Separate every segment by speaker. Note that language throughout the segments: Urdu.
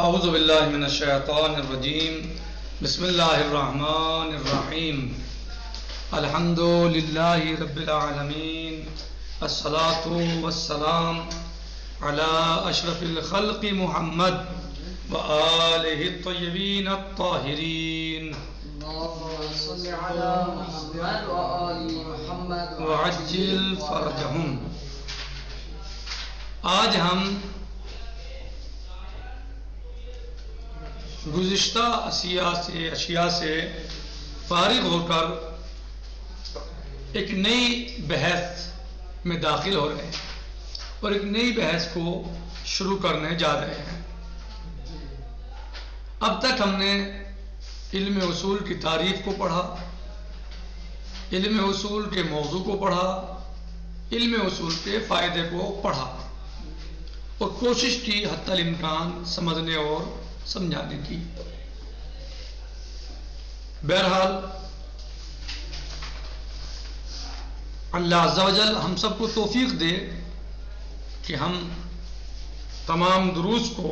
Speaker 1: اعوذ باللہ من الشیطان الرجیم بسم اللہ الرحمن الرحیم الحمد للہ رب العالمین الصلاة والسلام علی اشرف الخلق محمد وآلہ الطیبین الطاہرین
Speaker 2: صل علی محمد وآل محمد
Speaker 1: وعجل فرجہم۔ آج ہم گزشتہ اشیاء سے فارغ ہو کر ایک نئی بحث میں داخل ہو رہے ہیں اور ایک نئی بحث کو شروع کرنے جا رہے ہیں۔ اب تک ہم نے علم اصول کی تعریف کو پڑھا، علم اصول کے موضوع کو پڑھا، علم اصول کے فائدے کو پڑھا اور کوشش کی حتی الامکان سمجھنے اور سمجھانے کی۔ بہرحال اللہ عز و جل ہم سب کو توفیق دے کہ ہم تمام دروس کو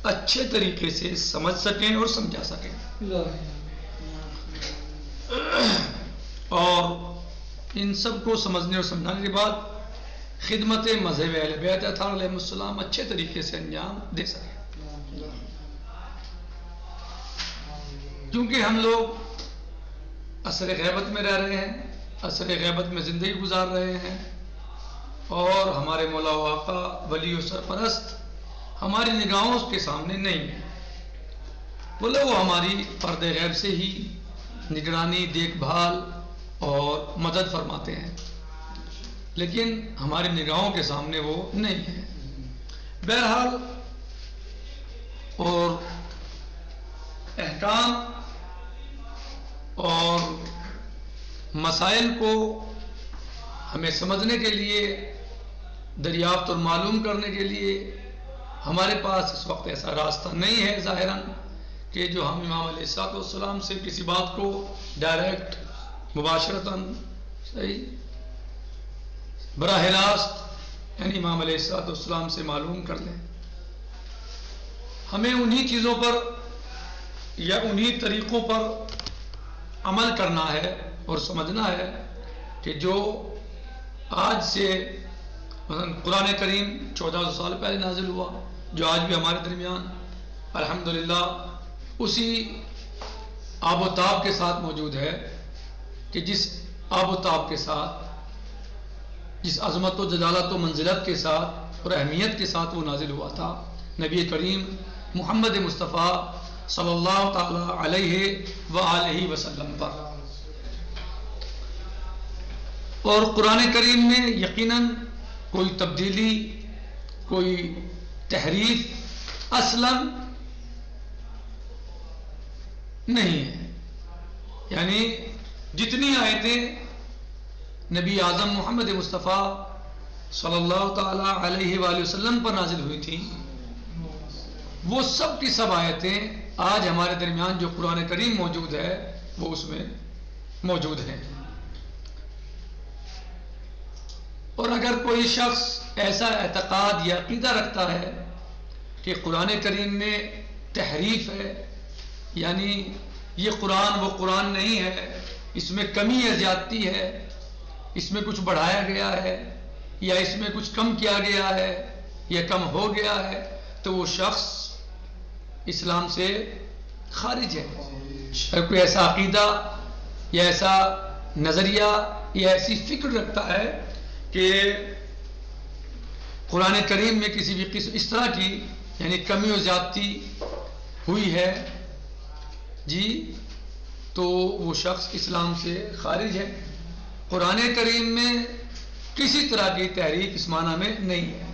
Speaker 1: اچھے طریقے سے سمجھ سکیں اور سمجھا سکیں، اور ان سب کو سمجھنے اور سمجھانے کے بعد خدمت مذہب اہل بیت اطہار علیہم السلام اچھے طریقے سے انجام دے سکیں۔ کیونکہ ہم لوگ عصر غیبت میں رہ رہے ہیں، عصر غیبت میں زندگی گزار رہے ہیں، اور ہمارے مولا و آقا ولی و سرپرست ہماری نگاہوں کے سامنے نہیں ہے، بولے وہ ہماری پردے غیب سے ہی نگرانی، دیکھ بھال اور مدد فرماتے ہیں، لیکن ہماری نگاہوں کے سامنے وہ نہیں ہے۔ بہرحال اور احکام اور مسائل کو ہمیں سمجھنے کے لیے، دریافت اور معلوم کرنے کے لیے ہمارے پاس اس وقت ایسا راستہ نہیں ہے ظاہراً کہ جو ہم امام علیہ الصلوۃ والسلام سے کسی بات کو ڈائریکٹ مباشرتاً صحیح براہ راست یعنی امام علیہ الصلوۃ والسلام سے معلوم کر لیں۔ ہمیں انہی چیزوں پر یا انہی طریقوں پر عمل کرنا ہے اور سمجھنا ہے کہ جو آج سے مثلا قرآن کریم 1400 سال پہلے نازل ہوا، جو آج بھی ہمارے درمیان الحمدللہ اسی آب و تاب کے ساتھ موجود ہے کہ جس آب و تاب کے ساتھ، جس عظمت و جلالت و منزلت کے ساتھ اور اہمیت کے ساتھ وہ نازل ہوا تھا، نبی کریم محمد مصطفیٰ صلی اللہ تعالی علیہ وآلہ وسلم پر۔ اور قرآن کریم میں یقیناً کوئی تبدیلی، کوئی تحریف اصلاً نہیں ہے، یعنی جتنی آیتیں نبی اعظم محمد مصطفیٰ صلی اللہ تعالی علیہ وآلہ وسلم پر نازل ہوئی تھیں، وہ سب کی سب آیتیں آج ہمارے درمیان جو قرآن کریم موجود ہے وہ اس میں موجود ہیں۔ اور اگر کوئی شخص ایسا اعتقاد یا عقیدہ رکھتا ہے کہ قرآن کریم میں تحریف ہے، یعنی یہ قرآن وہ قرآن نہیں ہے، اس میں کمی یا زیادتی ہے، اس میں کچھ بڑھایا گیا ہے یا اس میں کچھ کم کیا گیا ہے یا کم ہو گیا ہے، تو وہ شخص اسلام سے خارج ہے۔ اگر کوئی ایسا عقیدہ یا ایسا نظریہ یا ایسی فکر رکھتا ہے کہ قرآن کریم میں کسی بھی قسم اس طرح کی یعنی کمی و زیادتی ہوئی ہے جی، تو وہ شخص اسلام سے خارج ہے۔ قرآن کریم میں کسی طرح کی تحریف اس معنی میں نہیں ہے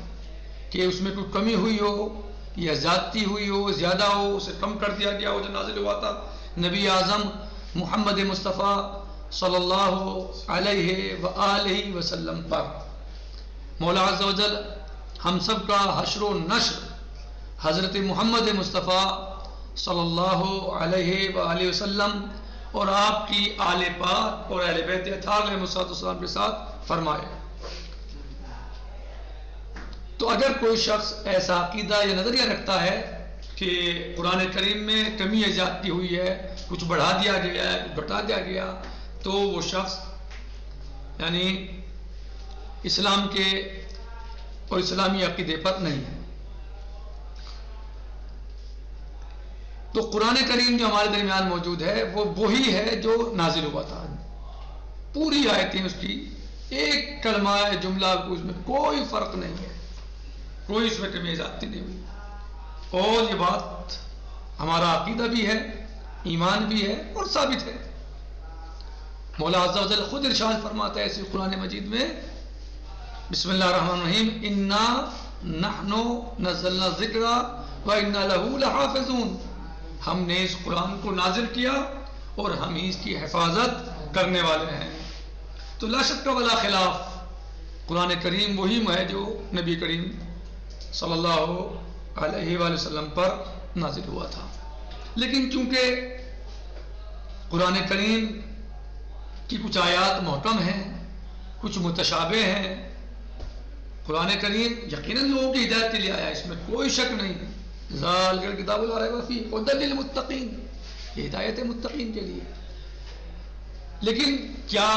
Speaker 1: کہ اس میں کوئی کمی ہوئی ہو یا زیادتی ہوئی ہو، زیادہ ہو، اسے کم کر دیا گیا ہو جو نازل ہوا تھا نبی اعظم محمد مصطفیٰ صلی اللہ علیہ وآلہ وسلم پر۔ مولا عز و جل ہم سب کا حشر و نشر حضرت محمد مصطفیٰ صلی اللہ علیہ وآلہ وسلم اور آپ کی آل پاک اور اہل بیت اطہار علیہ السلام کے ساتھ فرمائے۔ تو اگر کوئی شخص ایسا عقیدہ یا نظریہ رکھتا ہے کہ قرآن کریم میں کمی زیادتی ہوئی ہے، کچھ بڑھا دیا گیا ہے، کچھ گھٹا دیا گیا، تو وہ شخص یعنی اسلام کے اور اسلامی عقیدے پر نہیں ہے۔ تو قرآن کریم جو ہمارے درمیان موجود ہے وہ وہی ہے جو نازل ہوا تھا، پوری آیتیں اس کی، ایک کلمہ جملہ اس میں کوئی فرق نہیں ہے، کوئی اس میں کمی زیادتی نہیں ہوئی۔ اور یہ بات ہمارا عقیدہ بھی ہے، ایمان بھی ہے اور ثابت ہے۔ مولا عز و جل خود ارشاد فرماتا ہے اسی قرآن مجید میں، بسم اللہ الرحمن الرحیم، انا نحن نزلنا الذکر وانا له لحافظون، ہم نے اس قرآن کو نازل کیا اور ہم ہی اس کی حفاظت کرنے والے ہیں۔ تو لا شک ولا خلاف قرآن کریم وہی ہے جو نبی کریم صلی اللہ علیہ وآلہ وسلم پر نازل ہوا تھا۔ لیکن چونکہ قرآن کریم کی کچھ آیات محکم ہیں، کچھ متشابہ ہیں، قرآن کریم یقیناً لوگوں کی ہدایت کے لیے آیا، اس میں کوئی شک نہیں۔ ذالک الکتاب لا ریب فیہ ھدی للمتقین، یہ ہدایت ہے متقین کے لیے۔ لیکن کیا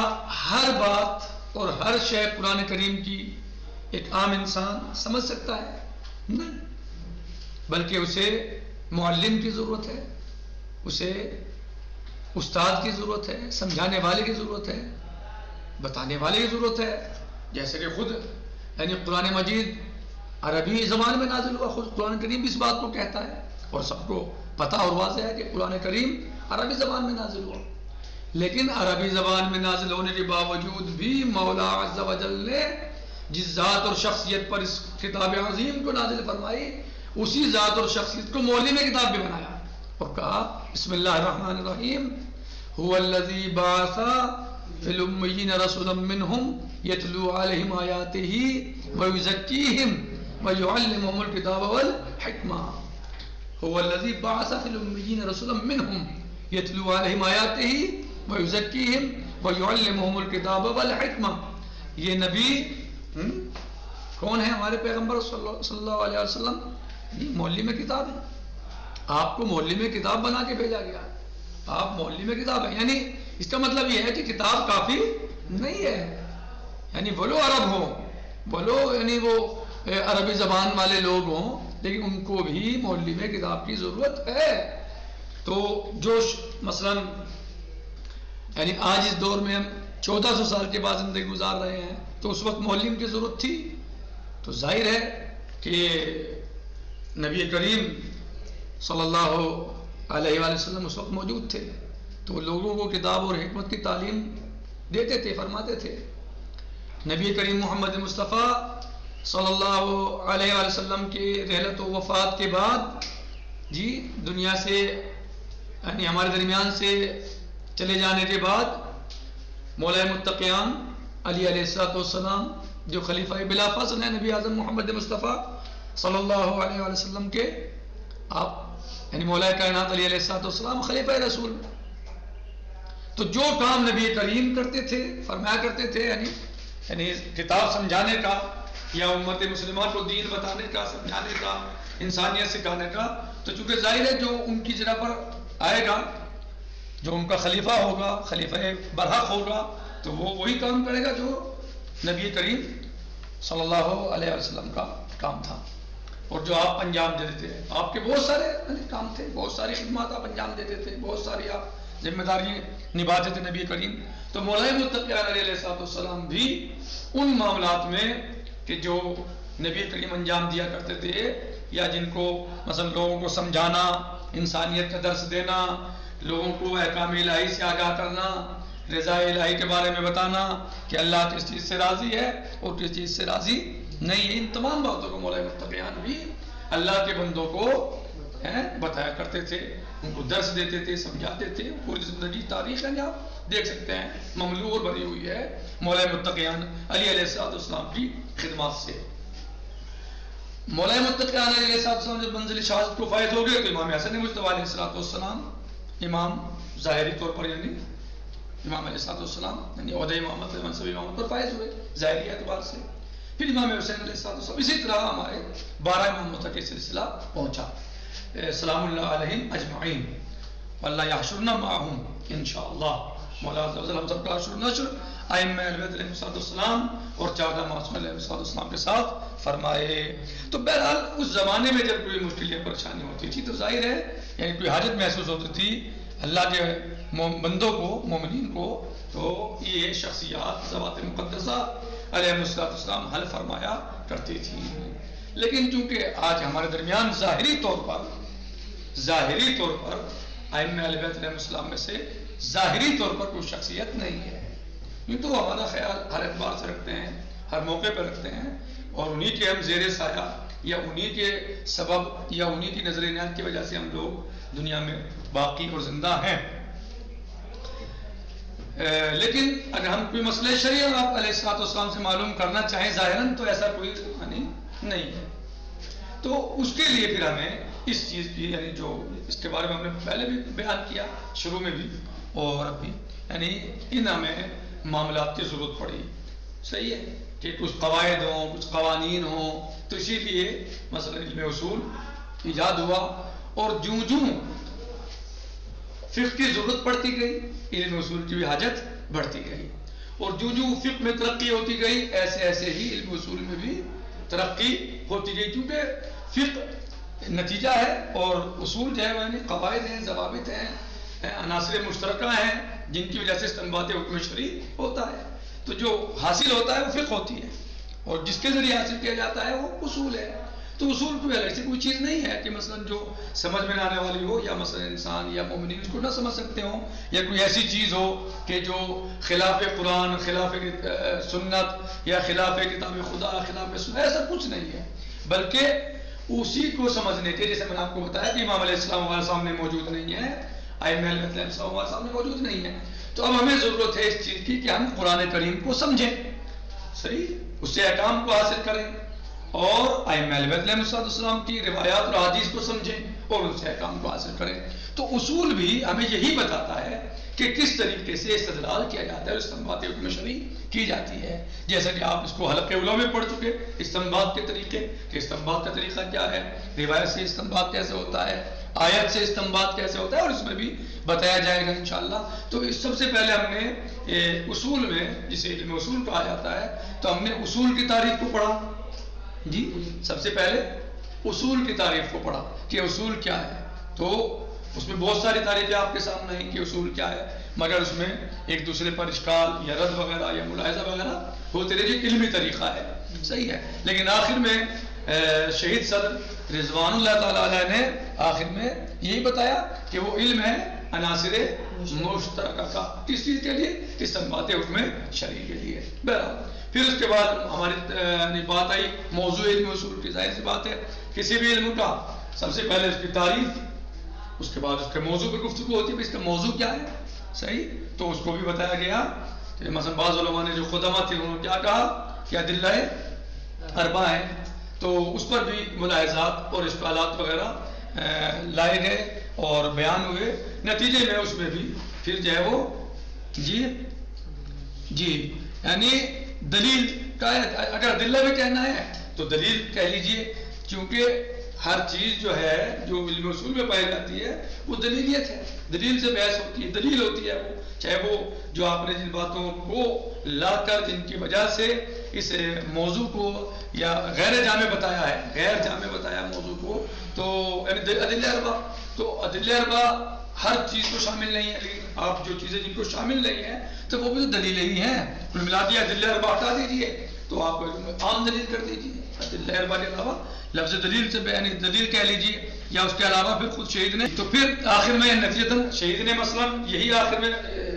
Speaker 1: ہر بات اور ہر شے قرآن کریم کی ایک عام انسان سمجھ سکتا ہے؟ نہیں، بلکہ اسے معلم کی ضرورت ہے، اسے استاد کی ضرورت ہے، سمجھانے والے کی ضرورت ہے، بتانے والے کی ضرورت ہے۔ جیسے کہ خود یعنی قرآن مجید عربی زبان میں نازل ہوا، خود قرآن کریم بھی اس بات کو کہتا ہے، اور سب کو پتہ اور واضح ہے کہ قرآن کریم عربی زبان میں نازل ہوا۔ لیکن عربی زبان میں نازل ہونے کے باوجود بھی مولا عز و جل نے جس ذات اور شخصیت پر اس کتاب عظیم کو نازل فرمائی، اسی ذات اور شخصیت کو معلم کتاب بھی بنایا اور کہا بسم اللہ الرحمن الرحیم، هو الذی بعث فی الامیین رسولا منہم یتلو علیہم آیاتہ ویزکیہم ویعلمہم الکتاب والحکمہ۔ هو الذی بعث فی الامیین رسولا منہم یتلو علیہم آیاتہ ویزکیہم ویعلمہم الکتاب والحکمہ۔ یہ نبی کون ہے؟ ہمارے پیغمبر صلی اللہ علیہ وسلم، یہ معلم کتاب ہے، آپ کو معلم کتاب بنا کے بھیجا گیا، آپ معلم کتاب ہیں۔ یعنی اس کا مطلب یہ ہے کہ کتاب کافی نہیں ہے، یعنی وہ لوگ عرب ہوں، وہ لوگ یعنی وہ عربی زبان والے لوگ ہوں، لیکن ان کو بھی معلم کتاب کی ضرورت ہے۔ تو جو مثلا یعنی آج اس دور میں ہم 1400 سال کے بعد زندگی گزار رہے ہیں، تو اس وقت معلم کی ضرورت تھی، تو ظاہر ہے کہ نبی کریم صلی اللہ علیہ وآلہ وسلم اس وقت موجود تھے، تو لوگوں کو کتاب اور حکمت کی تعلیم دیتے تھے، فرماتے تھے۔ نبی کریم محمد مصطفیٰ صلی اللہ علیہ وآلہ وسلم کی رحلت و وفات کے بعد جی دنیا سے یعنی ہمارے درمیان سے چلے جانے کے بعد مولا متقیان علی علیہ السلام جو خلیفہ بلا فاصل ہیں نبی اعظم محمد مصطفیٰ صلی اللہ علیہ وآلہ وسلم کے، آپ یعنی مولا کائنات علی علیہ السلام خلیفہ رسول، تو جو کام نبی کریم کرتے تھے، فرمایا کرتے تھے، یعنی کتاب سمجھانے کا یا امت مسلمہ کو دین بتانے کا، سمجھانے کا، انسانیت سکھانے کا، تو چونکہ ظاہر ہے جو ان کی جگہ پر آئے گا، جو ان کا خلیفہ ہوگا، خلیفہ برحق ہوگا، تو وہ وہی کام کرے گا جو نبی کریم صلی اللہ علیہ وسلم کا کام تھا اور جو آپ انجام دیتے تھے۔ آپ کے بہت سارے کام تھے، بہت ساری خدمات آپ انجام دیتے تھے، بہت ساری آپ ذمہ داریاں نبھاتے تھے نبی کریم۔ تو مولا متقیان علیہ السلام بھی ان معاملات میں کہ جو نبی کریم انجام دیا کرتے تھے، یا جن کو مثلا لوگوں کو سمجھانا، انسانیت کا درس دینا، لوگوں کو احکام الہی سے آگاہ کرنا، رضا الہی کے بارے میں بتانا کہ اللہ کس چیز سے راضی ہے اور کس چیز سے راضی نہیں ہے، ان تمام باتوں کو مولا متقیان بھی اللہ کے بندوں کو بتایا کرتے تھے، ان کو درس دیتے تھے، سمجھاتے تھے۔ پوری زندگی تاریخ ہے، آپ دیکھ سکتے ہیں، مملوء اور بھری ہوئی ہے مولا متقیان علی علیہ السلام کی خدمات سے۔ مولا متقیان علیہ السلام جب منزل شہادت کو فائز ہو گئے تو امام حسن مجتبیٰ علیہ السلام، امام ظاہری طور پر یعنی امام علیہ السلام یعنی عہدہ امامت، منصب امامت پر فائز ہوئے ظاہری اعتبار سے۔ پھر امام حسین علیہ السلام، اسی طرح ہمارے 12 اماموں تک یہ سلسلہ پہنچا۔ سلام اللہ علیہم اجمعین واللہ یحشرنا معہم انشاءاللہ. مولا عز و جل ہم سب کا حشر و نشر ائمہ اہل بیت علیہ السلام اور 14 معصومین علیہ السلام کے ساتھ فرمائے. تو بہرحال اس زمانے میں جب کوئی مشکل یا پریشانی ہوتی تھی تو ظاہر ہے یعنی کوئی حاجت محسوس ہوتی تھی اللہ کے بندوں کو مومنین کو تو یہ شخصیات ذوات مقدسہ علیہ السلام حل فرمایا کرتی تھی. لیکن چونکہ آج ہمارے درمیان ظاہری طور پر ائمہ اہل بیت علیہ السلام میں سے ظاہری طور پر کوئی شخصیت نہیں ہے. یہ تو ہمارا خیال ہر اعتبار سے رکھتے ہیں، ہر موقع پہ رکھتے ہیں اور انہی کے ہم زیر سایہ یا انہی کے سبب یا انہی کی نظر عنایت کی وجہ سے ہم لوگ دنیا میں باقی اور زندہ ہیں. لیکن اگر ہم کوئی مسئلہ شریعہ آپ علیہ السلام سے معلوم کرنا چاہیں ظاہراً تو ایسا کوئی معنی نہیں ہے. تو اس کے لیے پھر ہمیں اس چیز کی یعنی جو اس کے بارے میں ہم نے پہلے بھی بیان کیا شروع میں بھی اور ابھی یعنی ان ہمیں معاملات کی ضرورت پڑی. صحیح ہے کہ کچھ قواعد ہوں کچھ قوانین ہوں تو اسی لیے مثلا علم اصول ایجاد ہوا اور جوں فقہ کی ضرورت پڑتی گئی علم اصول کی بھی حاجت بڑھتی گئی اور جو فقہ میں ترقی ہوتی گئی ایسے ایسے ہی علم اصول میں بھی ترقی ہوتی گئی کیونکہ فقہ نتیجہ ہے اور اصول جو ہے یعنی قواعد ہیں ضوابط ہیں عناصر مشترکہ ہیں جن کی وجہ سے استنباط حکم شرعی ہوتا ہے. تو جو حاصل ہوتا ہے وہ فقہ ہوتی ہے اور جس کے ذریعے حاصل کیا جاتا ہے وہ اصول ہے. تو اصول کوئی ایسی کوئی چیز نہیں ہے کہ مثلا جو سمجھ میں نہ آنے والی ہو یا مثلا انسان یا مومنین اس کو نہ سمجھ سکتے ہوں یا کوئی ایسی چیز ہو کہ جو خلاف قرآن خلاف سنت یا خلاف کتاب خدا خلاف سنت ایسا کچھ نہیں ہے بلکہ اسی کو سمجھنے کے جیسے میں نے آپ کو بتایا کہ امام علیہ السلام ہمارے سامنے موجود نہیں ہے ائمہ علیہ السلام ہمارے سامنے موجود نہیں ہے. تو اب ہمیں ضرورت ہے اس چیز کی کہ ہم قرآن کریم کو سمجھیں صحیح اس سے احکام کو حاصل کریں اور ائمہ علیہ السلام کی روایات اور حدیث کو سمجھیں اور ان سے احکام کو حاصل کریں. تو اصول بھی ہمیں یہی بتاتا ہے کہ کس طریقے سے استدلال کیا جاتا ہے استنباط حکم شرعی کی جاتی ہے. جیسا کہ آپ اس کو حلقہ اولیٰ میں پڑھ چکے استنباط کے طریقے کہ استنباط کا طریقہ کیا ہے روایت سے استنباط کیسے ہوتا ہے آیت سے استنباط کیسے ہوتا ہے اور اس میں بھی بتایا جائے گا انشاءاللہ. تو سب سے پہلے ہم نے اصول میں جسے علم اصول کہا جاتا ہے تو ہم نے اصول کی تعریف کو پڑھا جی سب سے پہلے اصول کی تعریف کو پڑھا کہ اصول کیا ہے. تو اس میں بہت ساری تعریفیں آپ کے سامنے ہیں کہ اصول کیا ہے مگر اس میں ایک دوسرے پر اشکال یا رد وغیرہ یا ملاحظہ وغیرہ ہوتے رہے جو علمی طریقہ ہے صحیح ہے. لیکن آخر میں شہید صدر رضوان اللہ تعالیٰ علیہ نے آخر میں یہی بتایا کہ وہ علم ہے عناصر مشترکہ کا کس چیز کے لیے استنباط حکم شرعی کے لیے. بہرحال پھر اس کے بعد ہماری بات آئی موضوع علم اصول کی. ظاہر سی بات ہے کسی بھی علم کا سب سے پہلے اس کی تعریف اس کے بعد اس کے موضوع پر گفتگو ہوتی ہے اس کا موضوع کیا ہے صحیح. تو اس کو بھی بتایا گیا کہ مثلا بعض علماء نے جو خدمات تھے انہوں نے کیا کہا کہ ادلہ اربع ہیں تو اس پر بھی ملاحظات اور اشکالات وغیرہ لائے گئے اور بیان ہوئے. نتیجے میں اس میں بھی پھر جو ہے وہ جی یعنی دلیل کا اگر ادلہ بھی کہنا ہے تو دلیل کہہ لیجئے کیونکہ ہر چیز جو ہے جو علم اصول میں پائی جاتی ہے وہ دلیلیت ہے. دلیل سے بحث ہوتی ہے دلیل ہوتی ہے وہ چاہے وہ جو آپ نے جن باتوں کو لا کر جن کی وجہ سے اس موضوع کو یا غیر جامع بتایا ہے غیر جامع بتایا موضوع کو تو یعنی ادلہ اربع. تو ادلہ اربع ہر چیز کو شامل نہیں ہے لیکن آپ جو چیزیں جن کو شامل نہیں ہیں تو وہ بھی دلیلیں ہی ہیں. کل ملا دیا ادلہ اربع ہٹا دیجیے تو آپ عام دلیل کر دیجیے. ادلہ اربع کے علاوہ لفظ دلیل سے یعنی دلیل کہہ لیجیے یا اس کے علاوہ پھر خود شہید نے تو پھر آخر میں نتیجتاً شہید نے مثلا یہی آخر میں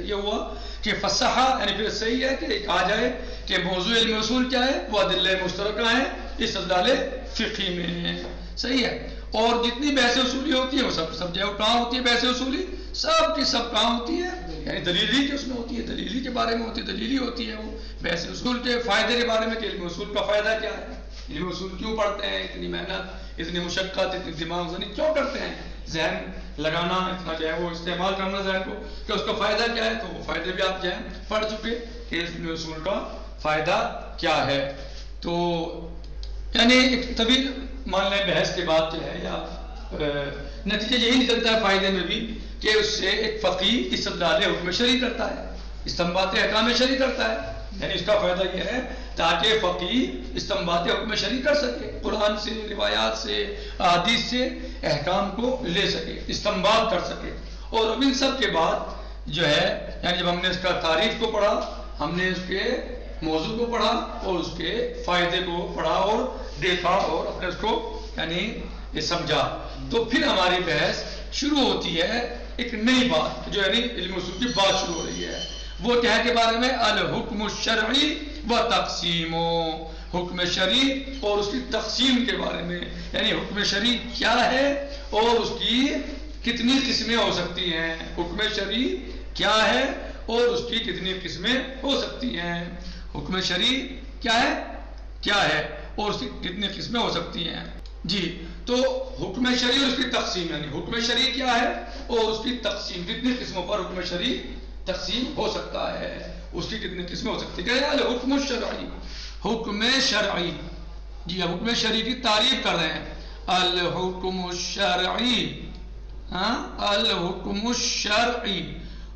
Speaker 1: یہ ہوا کہ فصحہ یعنی پھر صحیح ہے کہ کہا جائے کہ موضوع علم اصول کیا ہے وہ ادلہ مشترکہ ہیں استدلال فقہی میں صحیح ہے. اور جتنی بحث اصولی ہوتی ہے وہ سب جو ہے وہ کہاں ہوتی ہے بحث اصولی سب کی سب کہاں ہوتی ہے یعنی دلیلی کے اس میں ہوتی ہے دلیلی کے بارے میں ہوتی ہے دلیلی ہوتی ہے وہ بحث اصول کے فائدے کے بارے میں کہ علم اصول کا فائدہ کیا ہے علم اصول کیوں پڑھتے ہیں اتنی محنت اتنی مشقت اتنی دماغ زنی کیوں کرتے ہیں ذہن لگانا اتنا جو ہے وہ استعمال کرنا ذہن کو کہ اس کا فائدہ کیا ہے. تو وہ فائدے بھی آپ جو ہے پڑھ چکے کہ علم اصول کا فائدہ کیا ہے. تو یعنی ایک طویل مان لیں بحث کے بعد جو ہے یا نتیجہ یہی نکلتا ہے فائدے میں بھی کہ اس سے ایک فقیہ استدلال حکم شرعی کرتا ہے، استنباط احکام شرعی کرتا ہے، یعنی اس کا فائدہ یہ ہے تاکہ فقیہ استنباط حکم شرعی کر سکے، قرآن سے، روایات سے، احادیث سے احکام کو لے سکے، استنباط کر سکے۔ اور اب ان سب کے بعد جو ہے یعنی جب ہم نے اس کا تعریف کو پڑھا، ہم نے اس کے موضوع کو پڑھا اور اس کے فائدے کو پڑھا اور دیکھا اور اپنے اس کو یعنی یہ سمجھا، تو پھر ہماری بحث شروع ہوتی ہے ایک نئی بات جو یعنی علم اصول کی بات شروع ہو رہی ہے۔ وہ کیا کے بارے میں؟ الحکم الشرعی و تقسیم، حکم شرعی اور اس کی تقسیم کے بارے میں، یعنی حکم شرعی کیا ہے اور اس کی کتنی قسمیں ہو سکتی ہیں، حکم شرعی کیا ہے اور اس کی کتنی قسمیں ہو سکتی ہیں، حکم شرعی کیا ہے اور اس کی کتنی قسمیں ہو سکتی ہیں۔ جی تو حکم شرعی اور اس کی تقسیم، یعنی حکم شرعی کیا ہے اور اس کی تقسیم، کتنی قسموں پر حکم شرعی تقسیم ہو سکتا ہے، اس کی کتنی قسمیں ہو سکتی ہیں۔ الحکم الشرعی، حکم شرعی، جی اب حکم شرعی کی تعریف کر رہے ہیں۔ الحکم الشرعی، الحکم الشرعی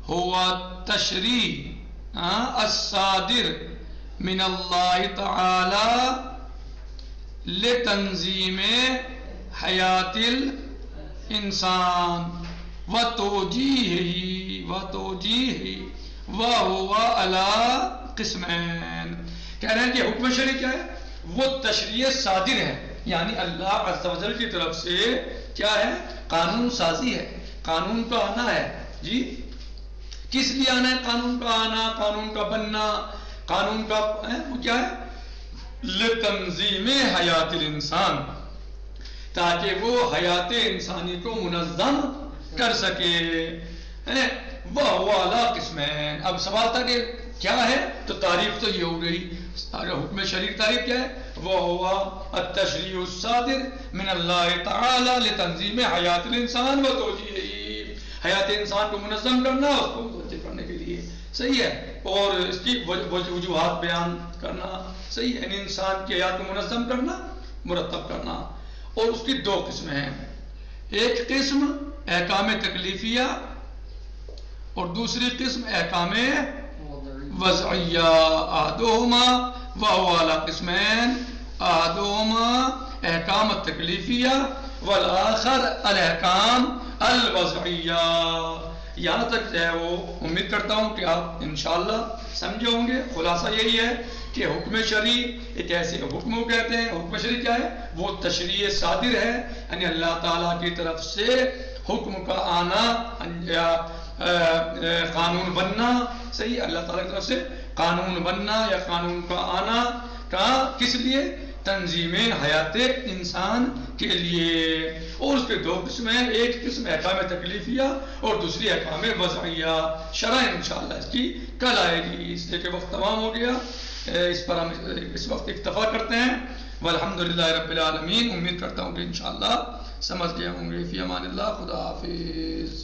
Speaker 1: ہوا تشریع الصادر من اللہ تعالی لتنظیم حیات الانسان وتوجیہہ وہو علی قسمین۔ کہہ رہے ہیں کہ حکم شرعی کیا ہے؟ وہ تشریع صادر ہے، یعنی اللہ عز و جل کی طرف سے کیا ہے؟ قانون سازی ہے، قانون کا آنا ہے۔ جی کس لیے آنا ہے؟ قانون کا آنا، قانون کا بننا، قانون کا وہ کیا ہے؟ لتنظیم حیات الانسان، تاکہ وہ حیات انسانی کو منظم کر سکے۔ وَهُوَ عَلَىٰ قِسْمَيْنِ۔ اب سوال تھا کہ کیا ہے، تو تعریف تو یہ ہو گئی۔ حکم شرعی کی تعریف کیا ہے؟ وَهُوَ التَّشْرِيعُ الصَّادِرُ مِنَ اللَّهِ تَعَالَىٰ لِتَنظِيمِ حَيَاةِ الْإِنسَانِ وَتَوْجِيهِهِ، حیات انسان کو منظم کرنا، اس کو متوجہ کرنے کے لیے، صحیح ہے، اور اس کی وجوہات بیان کرنا، صحیح ہے، یعنی انسان کی حیات کو منظم کرنا، مرتب کرنا۔ اور اس کی دو قسمیں ہیں، ایک قسم احکام تکلیفیہ اور دوسری قسم احکام وضعیہ۔ احدہما وہو علی قسمین، احدہما احکام التکلیفیہ والآخر الاحکام الوضعیہ۔ یہاں تک جو ہے وہ امید کرتا ہوں کہ آپ انشاءاللہ سمجھے ہوں گے۔ خلاصہ یہی ہے کہ حکم شرعی ایک ایسے حکم کو کہتے ہیں، حکم شرعی کیا ہے؟ وہ تشریع صادر ہے، یعنی اللہ تعالیٰ کی طرف سے حکم کا آنا یا قانون بننا، صحیح، اللہ تعالیٰ کی طرف سے قانون بننا یا قانون کا آنا کا کس لیے؟ تنظیم حیات انسان کے لیے۔ اور اس کے دو قسمیں ہیں، ایک قسم احکام تکلیفیہ اور دوسری احکام وضعیہ۔ شرح انشاءاللہ اس کی کل آئے گی، اس لیے کہ وقت تمام ہو گیا، اس پر ہم اس وقت اکتفا کرتے ہیں۔ والحمدللہ رب العالمین۔ امید کرتا ہوں کہ انشاءاللہ سمجھ گئے ہوں گے۔ فی امان اللہ، خدا حافظ۔